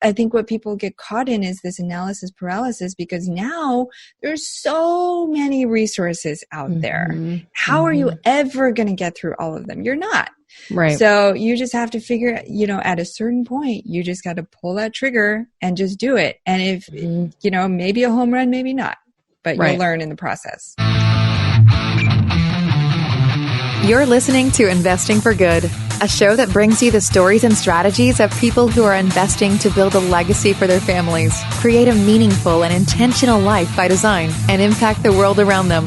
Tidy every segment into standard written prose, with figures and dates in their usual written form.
I think what people get caught in is this analysis paralysis, because now there's so many resources out there. How are you ever going to get through all of them? You're not. Right. So you just have to figure, at a certain point, you just got to pull that trigger and just do it. And if, maybe a home run, maybe not, but you'll learn in the process. You're listening to Investing for Good, a show that brings you the stories and strategies of people who are investing to build a legacy for their families, create a meaningful and intentional life by design, and impact the world around them.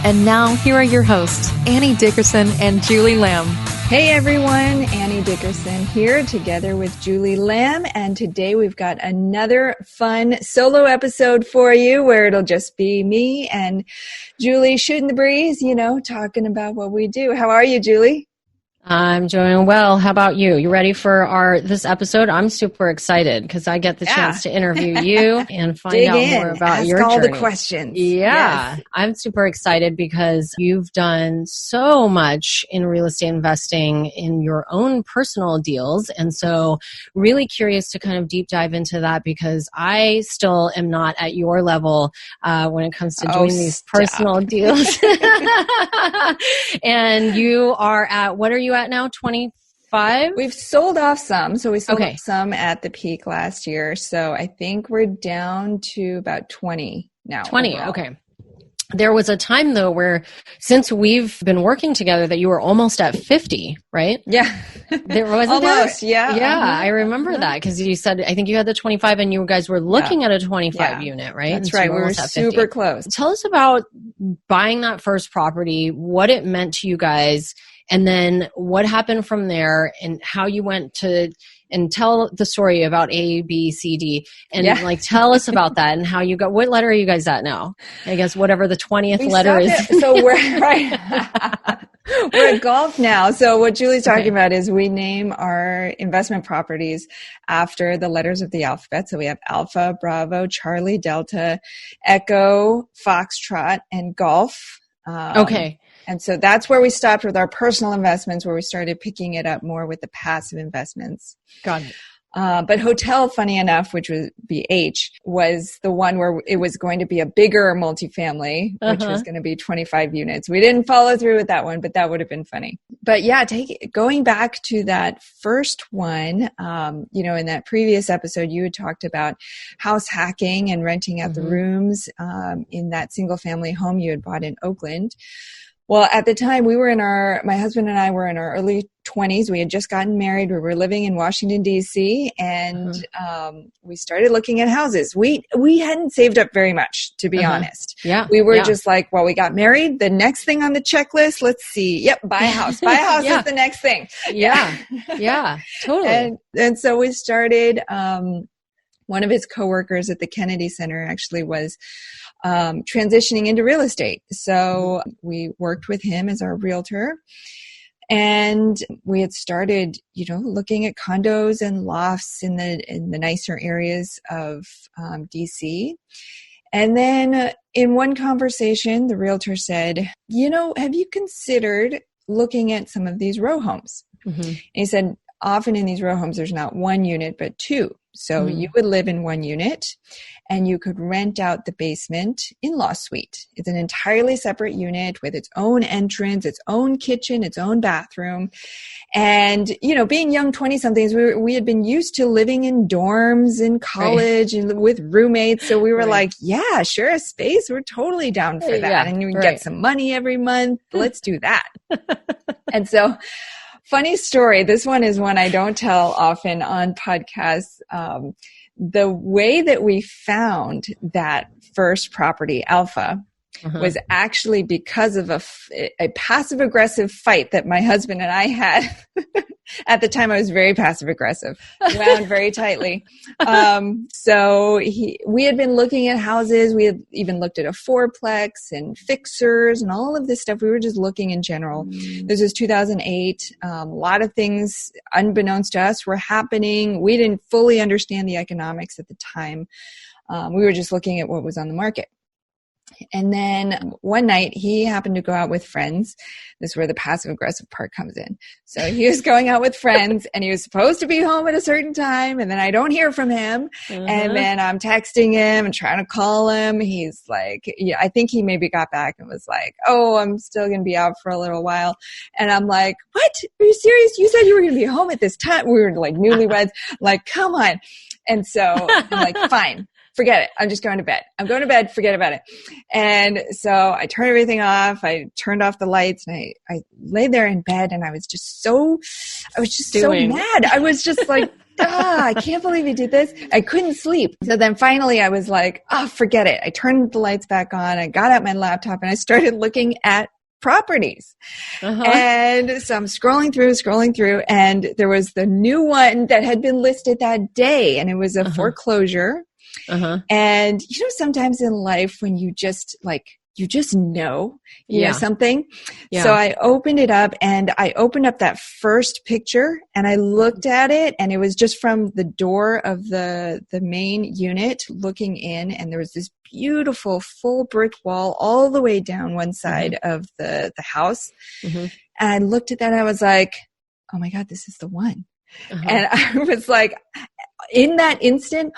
And now, here are your hosts, Annie Dickerson and Julie Lamb. Hey everyone, Annie Dickerson here together with Julie Lamb, and today we've got another fun solo episode for you where it'll just be me and Julie shooting the breeze, talking about what we do. How are you, Julie? I'm doing well. How about you? You ready for this episode? I'm super excited because I get the chance to interview you and find out more about your journey. Ask all the questions. Yeah. Yes. I'm super excited because you've done so much in real estate investing in your own personal deals. And so really curious to kind of deep dive into that, because I still am not at your level when it comes to doing these personal deals. And you are at, what are you at now? 25? We've sold off some. So we sold off some at the peak last year. So I think we're down to about 20 now. 20. overall. Okay. There was a time though where, since we've been working together, that you were almost at 50, right? Yeah. There wasn't almost, there? Yeah. Yeah. I remember that because you said, I think you had the 25 and you guys were looking at a 25 unit, right? That's right. We were super close. Tell us about buying that first property, what it meant to you guys, and then what happened from there, and how you went to, and tell the story about A, B, C, D, and tell us about that and how you got, what letter are you guys at now? I guess whatever the 20th letter is. So we're we're at golf now. So what Julie's talking about is we name our investment properties after the letters of the alphabet. So we have Alpha, Bravo, Charlie, Delta, Echo, Foxtrot, and Golf. And so that's where we stopped with our personal investments, where we started picking it up more with the passive investments. Got it. But hotel, funny enough, which was BH, was the one where it was going to be a bigger multifamily, which was going to be 25 units. We didn't follow through with that one, but that would have been funny. But yeah, going back to that first one, in that previous episode, you had talked about house hacking and renting out the rooms in that single family home you had bought in Oakland. Well, at the time my husband and I were in our early 20s. We had just gotten married. We were living in Washington, D.C. and we started looking at houses. We hadn't saved up very much, to be honest. Yeah. We were just like, well, we got married. The next thing on the checklist, let's see. Yep. Buy a house. Buy a house is the next thing. Yeah. Yeah. Totally. And so we started, one of his coworkers at the Kennedy Center actually was transitioning into real estate. So we worked with him as our realtor, and we had started, looking at condos and lofts in the nicer areas of DC. And then in one conversation, the realtor said, have you considered looking at some of these row homes? And he said, often in these row homes, there's not one unit, but two. So you would live in one unit and you could rent out the basement in-law suite. It's an entirely separate unit with its own entrance, its own kitchen, its own bathroom. And, being young 20-somethings, we had been used to living in dorms in college and with roommates. So we were like, yeah, share a space. We're totally down for that. Yeah, and you can get some money every month. Let's do that. And so, funny story. This one is one I don't tell often on podcasts. The way that we found that first property, Alpha, was actually because of a passive-aggressive fight that my husband and I had. At the time, I was very passive-aggressive, wound very tightly. So we had been looking at houses. We had even looked at a fourplex and fixers and all of this stuff. We were just looking in general. This was 2008. A lot of things, unbeknownst to us, were happening. We didn't fully understand the economics at the time. We were just looking at what was on the market. And then one night he happened to go out with friends. This is where the passive aggressive part comes in. So he was going out with friends and he was supposed to be home at a certain time. And then I don't hear from him. And then I'm texting him and trying to call him. He's like, yeah, I think he maybe got back and was like, oh, I'm still going to be out for a little while. And I'm like, what? Are you serious? You said you were going to be home at this time. We were like newlyweds. Like, come on. And so I'm like, fine. Forget it. I'm just going to bed. I'm going to bed. Forget about it. And so I turned everything off. I turned off the lights and I lay there in bed and I was just so mad. I was just like, I can't believe he did this. I couldn't sleep. So then finally I was like, forget it. I turned the lights back on. I got out my laptop and I started looking at properties. And so I'm scrolling through, and there was the new one that had been listed that day, and it was a foreclosure. And sometimes in life when you just know something. Yeah. So I opened it up and I opened up that first picture and I looked at it, and it was just from the door of the main unit looking in, and there was this beautiful full brick wall all the way down one side of the house. And I looked at that and I was like, oh my God, this is the one. And I was like, in that instant,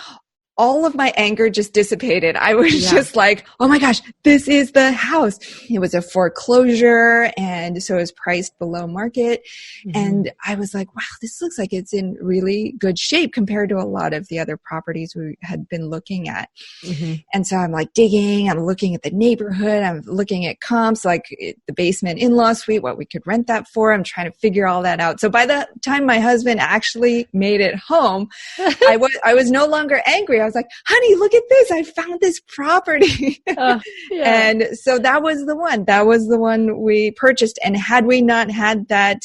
all of my anger just dissipated. I was just like, oh my gosh, this is the house. It was a foreclosure, and so it was priced below market. And I was like, wow, this looks like it's in really good shape compared to a lot of the other properties we had been looking at. And so I'm like digging, I'm looking at the neighborhood, I'm looking at comps, like the basement in-law suite, what we could rent that for. I'm trying to figure all that out. So by the time my husband actually made it home, I was no longer angry. I was like, honey, look at this. I found this property. And so that was the one. That was the one we purchased. And had we not had that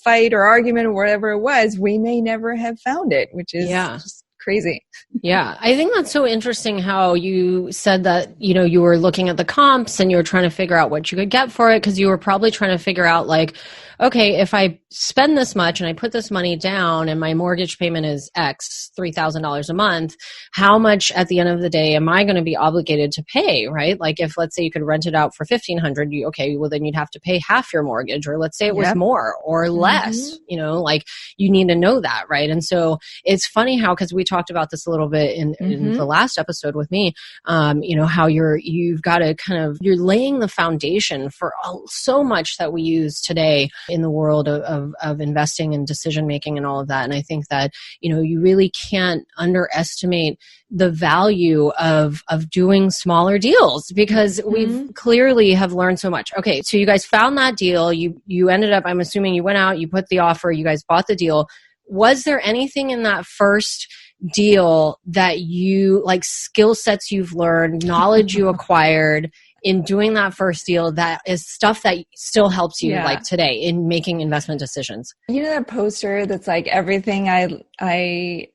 fight or argument or whatever it was, we may never have found it, which is just crazy. Yeah. I think that's so interesting how you said that, you were looking at the comps and you were trying to figure out what you could get for it, because you were probably trying to figure out like, okay, if I spend this much and I put this money down and my mortgage payment is X, $3,000 a month, how much at the end of the day am I going to be obligated to pay, right? Like if, let's say you could rent it out for $1,500, okay, well then you'd have to pay half your mortgage, or let's say it was more or less, like you need to know that, right? And so it's funny how, because we talked about this a little bit in the last episode with me, how you've got to you're laying the foundation for so much that we use today in the world of investing and decision making and all of that. And I think that, you really can't underestimate the value of doing smaller deals, because we've clearly have learned so much. Okay, so you guys found that deal. You ended up, I'm assuming you went out, you put the offer, you guys bought the deal. Was there anything in that first deal that you, like skill sets you've learned, knowledge you acquired in doing that first deal that is stuff that still helps you like today in making investment decisions? You know that poster that's like everything I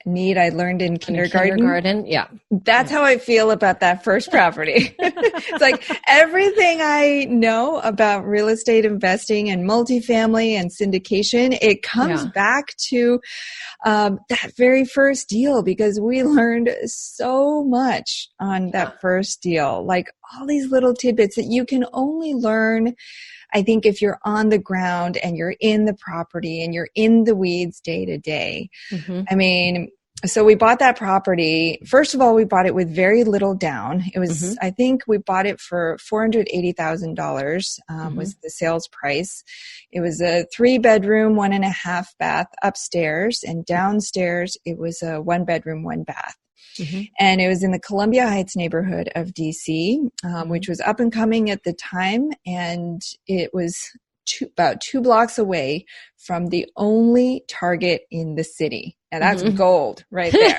need, I learned in kindergarten? Yeah. That's how I feel about that first property. It's like everything I know about real estate investing and multifamily and syndication, it comes back to that very first deal, because we learned so much on that first deal. Like all these little tidbits that you can only learn, I think, if you're on the ground and you're in the property and you're in the weeds day to day. I mean, so we bought that property. First of all, we bought it with very little down. It was, I think we bought it for $480,000 was the sales price. It was a 3-bedroom, 1.5 bath upstairs, and downstairs it was a 1-bedroom, 1-bath. And it was in the Columbia Heights neighborhood of DC, which was up and coming at the time. And it was about 2 blocks away from the only Target in the city. And that's gold right there.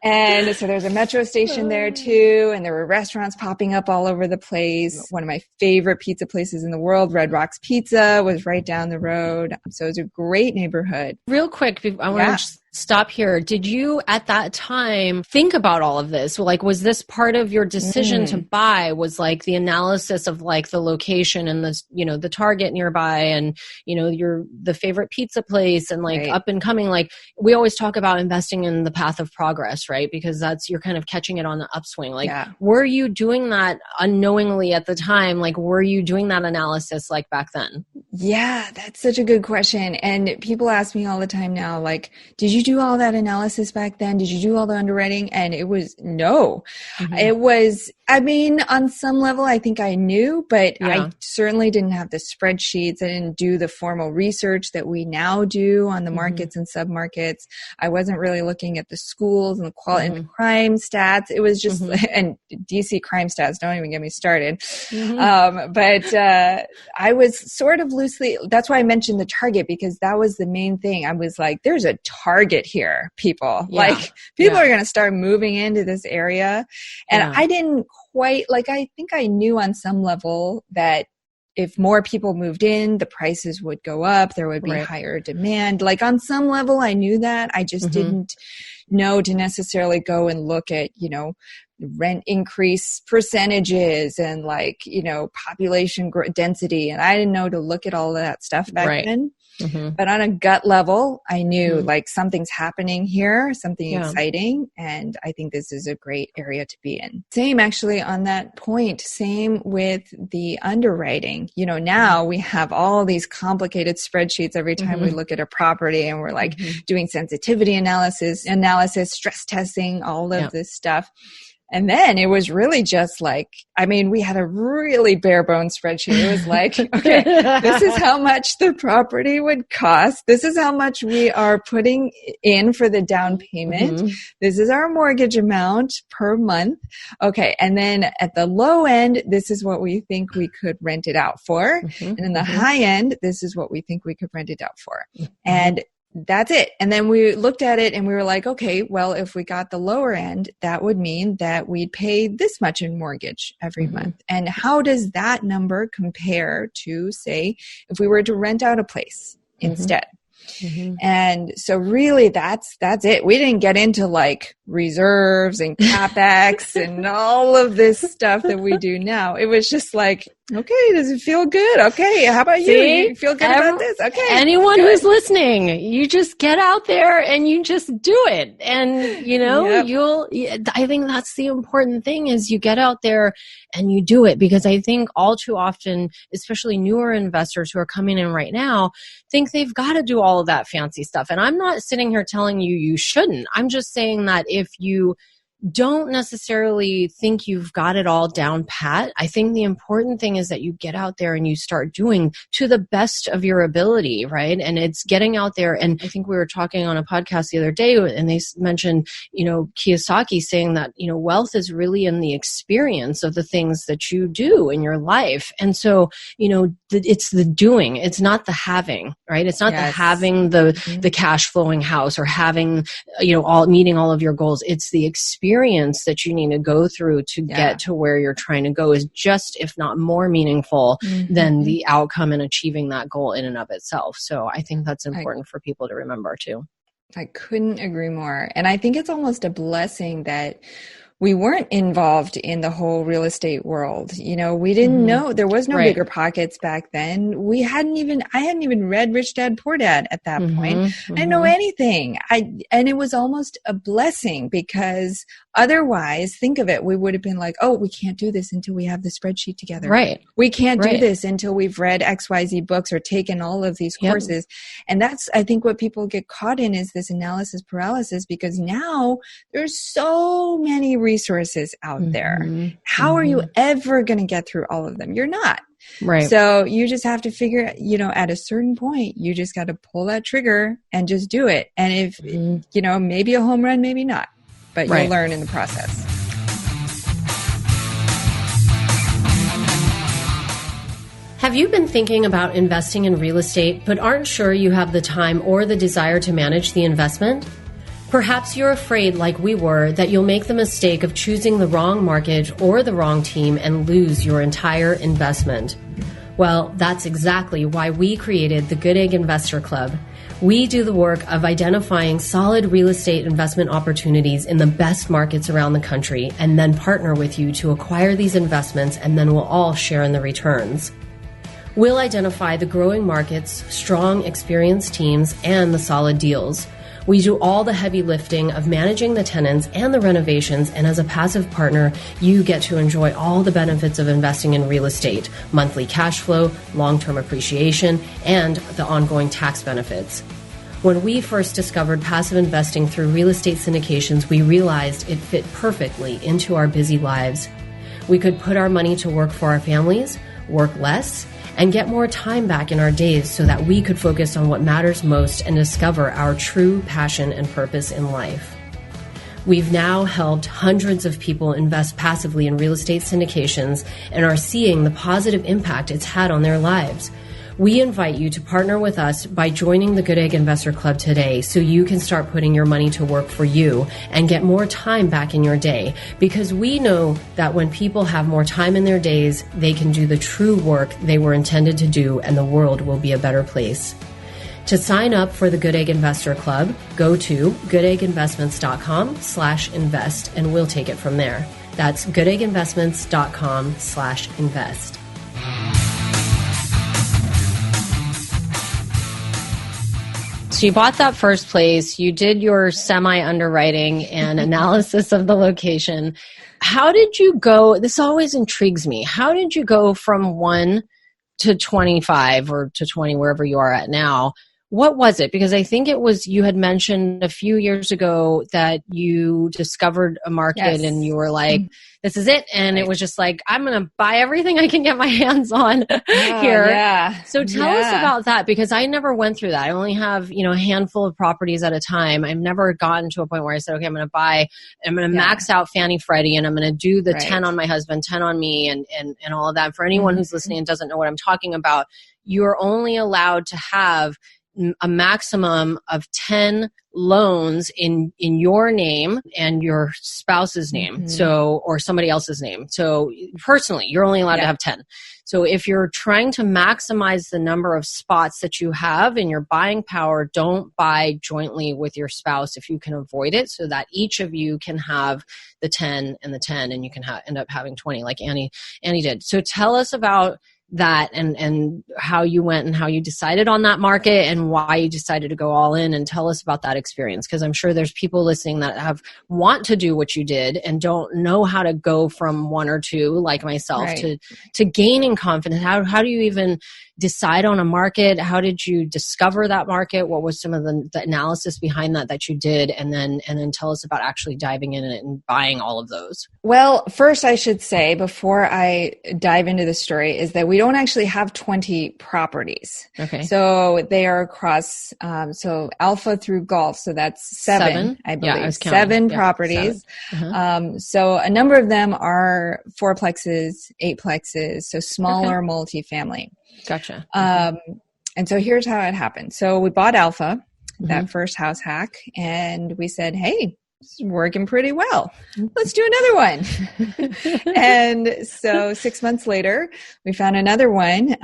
And so there's a metro station there too. And there were restaurants popping up all over the place. One of my favorite pizza places in the world, Red Rock's Pizza, was right down the road. So it was a great neighborhood. Real quick, I want to stop here. Did you at that time think about all of this? Like, was this part of your decision to buy, was like the analysis of like the location and the, you know, the Target nearby and, you know, the favorite pizza place and like up and coming, like we always talk about investing in the path of progress, right? Because you're kind of catching it on the upswing. Like, were you doing that unknowingly at the time? Like, were you doing that analysis like back then? Yeah, that's such a good question. And people ask me all the time now, like, did you do all that analysis back then? Did you do all the underwriting? And it was no. It was, I mean, on some level, I think I knew, but I certainly didn't have the spreadsheets. I didn't do the formal research that we now do on the markets and submarkets. I wasn't really looking at the schools and the quality and the crime stats. It was just, and DC crime stats, don't even get me started. But I was sort of loosely, that's why I mentioned the Target, because that was the main thing. I was like, there's a Target here, people. Like, people are going to start moving into this area. And I didn't quite, like, I think I knew on some level that if more people moved in, the prices would go up, there would be higher demand. Like, on some level, I knew that. I just didn't know to necessarily go and look at, you know, rent increase percentages and like, you know, population density. And I didn't know to look at all of that stuff back then. But on a gut level, I knew like something's happening here, something exciting. And I think this is a great area to be in. Same actually on that point, same with the underwriting. You know, now we have all these complicated spreadsheets every time we look at a property and we're like doing sensitivity analysis, stress testing, all of this stuff. And then it was really just like, I mean, we had a really bare bones spreadsheet. It was like, okay, this is how much the property would cost. This is how much we are putting in for the down payment. This is our mortgage amount per month. Okay. And then at the low end, this is what we think we could rent it out for. And in the high end, this is what we think we could rent it out for. And that's it. And then we looked at it and we were like, okay, well, if we got the lower end, that would mean that we'd pay this much in mortgage every month. And how does that number compare to, say, if we were to rent out a place instead? And so really that's it. We didn't get into like reserves and CapEx and all of this stuff that we do now. It was just like, okay, does it feel good? Okay, how about you? You feel good about this? Okay. Anyone who's listening, you just get out there and you just do it. And, you know, I think that's the important thing is you get out there and you do it, because I think all too often, especially newer investors who are coming in right now, think they've got to do all of that fancy stuff. And I'm not sitting here telling you you shouldn't. I'm just saying that if you don't necessarily think you've got it all down pat, I think the important thing is that you get out there and you start doing to the best of your ability, right? And it's getting out there. And I think we were talking on a podcast the other day and they mentioned, you know, Kiyosaki saying that, you know, wealth is really in the experience of the things that you do in your life. And so, you know, it's the doing, it's not the having, right? It's not the having the cash flowing house or having, you know, meeting all of your goals. It's the experience that you need to go through to get to where you're trying to go is just, if not more meaningful than the outcome and achieving that goal in and of itself. So I think that's important for people to remember too. I couldn't agree more. And I think it's almost a blessing that we weren't involved in the whole real estate world. You know, we didn't know, there was no bigger pockets back then. I hadn't even read Rich Dad, Poor Dad at that point. I didn't know anything. And it was almost a blessing, because otherwise, think of it, we would have been like, oh, we can't do this until we have the spreadsheet together. Right. We can't do this until we've read XYZ books or taken all of these courses. And that's, I think, what people get caught in is this analysis paralysis, because now there's so many resources out there. How are you ever going to get through all of them? You're not. Right. So you just have to figure, you know, at a certain point, you just got to pull that trigger and just do it. And if, you know, maybe a home run, maybe not, but you'll learn in the process. Have you been thinking about investing in real estate, but aren't sure you have the time or the desire to manage the investment? Perhaps you're afraid, like we were, that you'll make the mistake of choosing the wrong mortgage or the wrong team and lose your entire investment. Well, that's exactly why we created the Goodegg Investor Club. We do the work of identifying solid real estate investment opportunities in the best markets around the country and then partner with you to acquire these investments, and then we'll all share in the returns. We'll identify the growing markets, strong, experienced teams, and the solid deals. We do all the heavy lifting of managing the tenants and the renovations, and as a passive partner, you get to enjoy all the benefits of investing in real estate, monthly cash flow, long-term appreciation, and the ongoing tax benefits. When we first discovered passive investing through real estate syndications, we realized it fit perfectly into our busy lives. We could put our money to work for our families, work less, and get more time back in our days so that we could focus on what matters most and discover our true passion and purpose in life. We've now helped hundreds of people invest passively in real estate syndications and are seeing the positive impact it's had on their lives. We invite you to partner with us by joining the Goodegg Investor Club today so you can start putting your money to work for you and get more time back in your day, because we know that when people have more time in their days, they can do the true work they were intended to do, and the world will be a better place. To sign up for the Goodegg Investor Club, go to goodegginvestments.com/invest and we'll take it from there. That's goodegginvestments.com/invest. So you bought that first place, you did your semi-underwriting and analysis of the location. How did you go? This always intrigues me. How did you go from 1 to 25 or to 20, wherever you are at now? What was it? Because I think it was, you had mentioned a few years ago that you discovered a market and you were like, this is it. And it was just like, I'm going to buy everything I can get my hands on here. Yeah. So tell us about that, because I never went through that. I only have, a handful of properties at a time. I've never gotten to a point where I said, okay, I'm going to max out Fannie Freddie, and I'm going to do the 10 on my husband, 10 on me, and all of that. For anyone who's listening and doesn't know what I'm talking about, you're only allowed to have a maximum of 10 loans in your name and your spouse's name, or somebody else's name. So personally, you're only allowed to have 10. So if you're trying to maximize the number of spots that you have in your buying power, don't buy jointly with your spouse if you can avoid it, so that each of you can have the 10 and the 10, and you can end up having 20 like Annie did. So tell us about that and how you went and how you decided on that market and why you decided to go all in, and tell us about that experience, because I'm sure there's people listening that want to do what you did and don't know how to go from 1 or 2 like myself to gaining confidence. How do you even decide on a market? How did you discover that market? What was some of the analysis behind that you did? And then tell us about actually diving in it and buying all of those. Well, first I should say, before I dive into the story, is that we don't actually have 20 properties. Okay. So they are across, so Alpha through Golf. So that's 7, I believe. Yeah, I was counting. 7 properties. 7. So a number of them are 4plexes, 8plexes, so smaller multifamily. Gotcha. And so here's how it happened. So we bought Alpha, that first house hack, and we said, hey, this is working pretty well. Let's do another one. And so 6 months later, we found another one,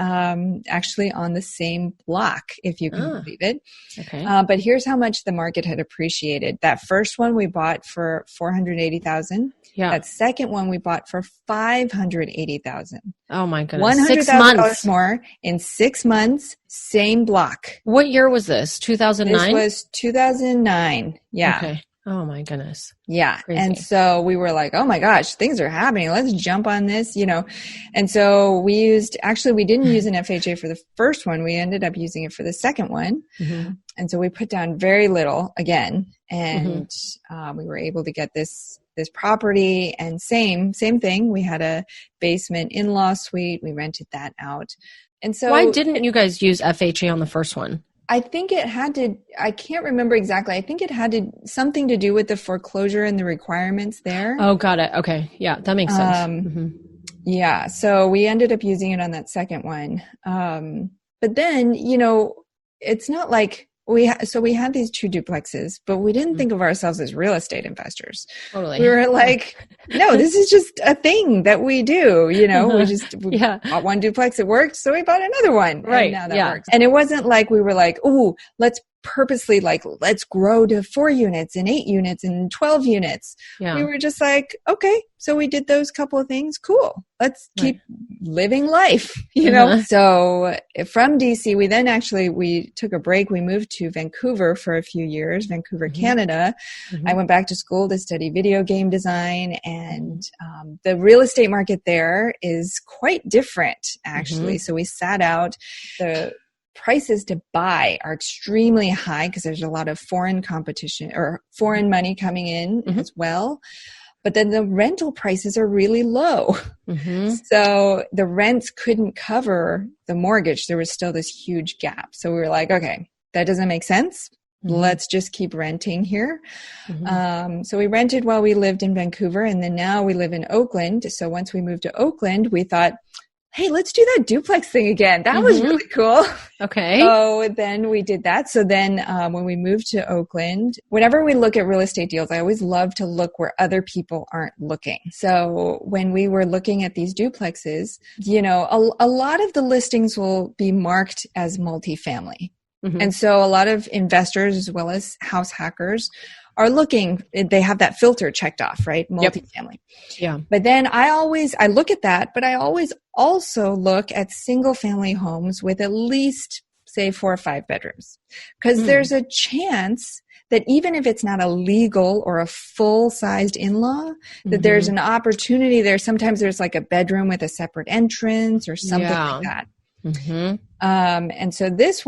actually on the same block, if you can believe it. Okay. But here's how much the market had appreciated. That first one we bought for $480,000. Yeah. That second one we bought for $580,000. Oh my goodness. $100,000 more in 6 months, same block. What year was this? 2009? This was 2009. Yeah. Okay. Oh my goodness. Yeah. Crazy. And so we were like, oh my gosh, things are happening. Let's jump on this, And so we didn't use an FHA for the first one. We ended up using it for the second one. And so we put down very little again, and we were able to get this property, and same thing. We had a basement in-law suite. We rented that out. And so why didn't you guys use FHA on the first one? I think it had to, I can't remember exactly. I think it had something to do with the foreclosure and the requirements there. Oh, got it. Okay. Yeah, that makes sense. Yeah. So we ended up using it on that second one. But then, it's not like So we had these 2 duplexes, but we didn't think of ourselves as real estate investors. Totally. We were like, no, this is just a thing that we do. We bought 1 duplex, it worked, so we bought another one. Right. And now that works. And it wasn't like we were like, oh, let's purposely let's grow to 4 units and 8 units and 12 units. Yeah. We were just like, okay, so we did those couple of things. Cool. Let's keep living life, So from DC, we took a break. We moved to Vancouver for a few years, Vancouver, Canada. I went back to school to study video game design, and the real estate market there is quite different, actually. So we sat out. The prices to buy are extremely high because there's a lot of foreign competition or foreign money coming in as well. But then the rental prices are really low. So the rents couldn't cover the mortgage. There was still this huge gap. So we were like, okay, that doesn't make sense. Let's just keep renting here. So we rented while we lived in Vancouver, and then now we live in Oakland. So once we moved to Oakland, we thought, hey, let's do that duplex thing again. That was really cool. Okay. So then we did that. So then when we moved to Oakland, whenever we look at real estate deals, I always love to look where other people aren't looking. So when we were looking at these duplexes, a lot of the listings will be marked as multifamily. And so a lot of investors as well as house hackers are looking, they have that filter checked off, right? Multifamily. Yeah. But then I look at that, but I always also look at single family homes with at least, say, 4 or 5 bedrooms. Because there's a chance that even if it's not a legal or a full-sized in-law, that there's an opportunity there. Sometimes there's like a bedroom with a separate entrance or something like that. And so this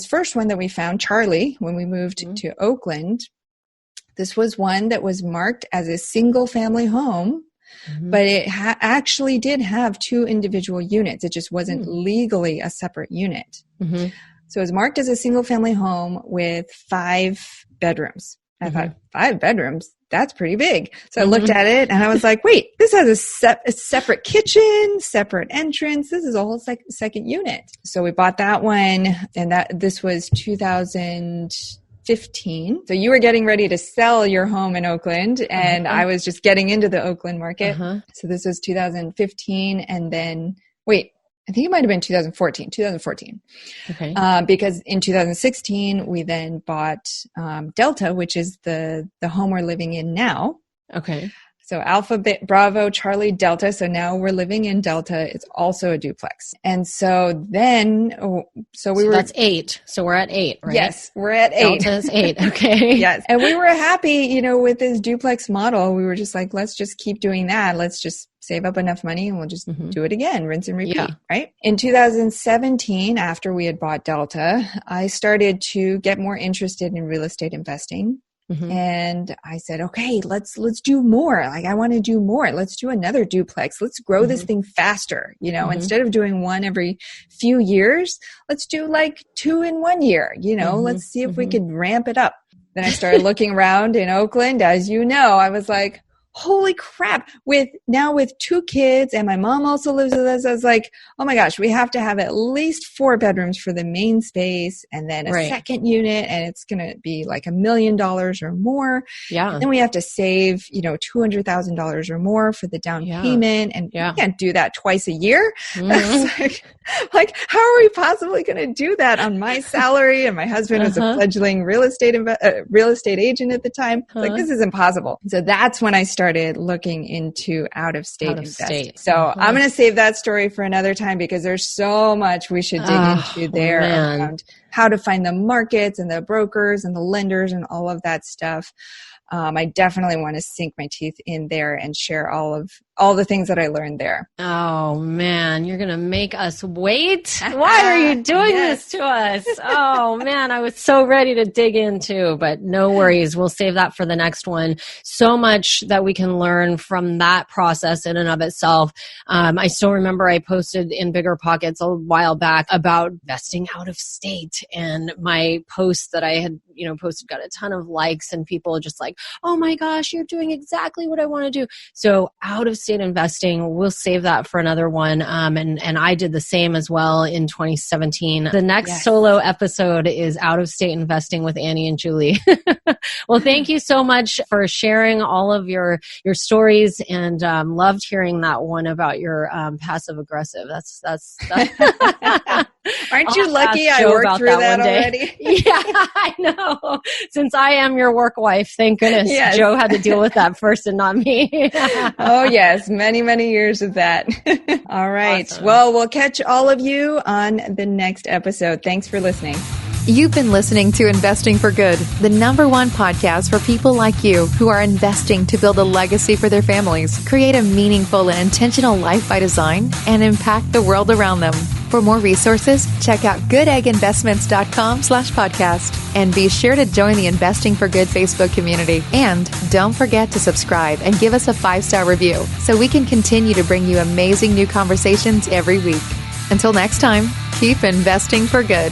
first one that we found, Charlie, when we moved to Oakland, this was one that was marked as a single family home, but it actually did have 2 individual units. It just wasn't legally a separate unit. So it was marked as a single family home with 5 bedrooms. I thought, 5 bedrooms? That's pretty big. So I looked at it and I was like, wait, this has a separate kitchen, separate entrance. This is a whole second unit. So we bought that one, and this was 2015. So you were getting ready to sell your home in Oakland, and I was just getting into the Oakland market. So this was 2015, and then I think it might have been 2014. Okay. Because in 2016, we then bought Delta, which is the home we're living in now. Okay. So Alpha, Bravo, Charlie, Delta. So now we're living in Delta. It's also a duplex. And so then, that's 8. So we're at 8, right? Yes, we're at 8. Delta's 8. Okay. Yes. And we were happy, with this duplex model. We were just like, let's just keep doing that. Let's just save up enough money and we'll just do it again, rinse and repeat, right? In 2017, after we had bought Delta, I started to get more interested in real estate investing. And I said, okay, let's do more. Like, I want to do more. Let's do another duplex. Let's grow this thing faster. Instead of doing one every few years, let's do like 2 in 1 year. Let's see if we could ramp it up. Then I started looking around in Oakland. As you know, I was like, holy crap, with 2 kids, and my mom also lives with us. I was like, oh my gosh, we have to have at least 4 bedrooms for the main space, and then a second unit, and it's going to be like $1 million or more. Yeah. And then we have to save, $200,000 or more for the down payment, and we can't do that twice a year. Like, how are we possibly going to do that on my salary? And my husband was a fledgling real estate agent at the time. Like, this is impossible. So that's when I started looking into out-of-state investing. So I'm going to save that story for another time, because there's so much we should dig into there around how to find the markets and the brokers and the lenders and all of that stuff. I definitely want to sink my teeth in there and share all the things that I learned there. Oh man, you're going to make us wait? Why are you doing this to us? Oh man, I was so ready to dig into, but no worries. We'll save that for the next one. So much that we can learn from that process in and of itself. I still remember I posted in Bigger Pockets a while back about investing out of state, and my post that I had, posted got a ton of likes and people just like, oh my gosh, you're doing exactly what I want to do. So out of state investing, we'll save that for another one. And I did the same as well in 2017. The next solo episode is out of state investing with Annie and Julie. Well, thank you so much for sharing all of your stories, and loved hearing that one about your passive aggressive. That's Aren't you lucky I worked through that already? Yeah, I know. Since I am your work wife, thank goodness Joe had to deal with that first and not me. Oh, yes. Many, many years of that. All right. Awesome. Well, we'll catch all of you on the next episode. Thanks for listening. You've been listening to Investing for Good, the #1 podcast for people like you who are investing to build a legacy for their families, create a meaningful and intentional life by design, and impact the world around them. For more resources, check out goodegginvestments.com/podcast. And be sure to join the Investing for Good Facebook community. And don't forget to subscribe and give us a 5-star review so we can continue to bring you amazing new conversations every week. Until next time, keep investing for good.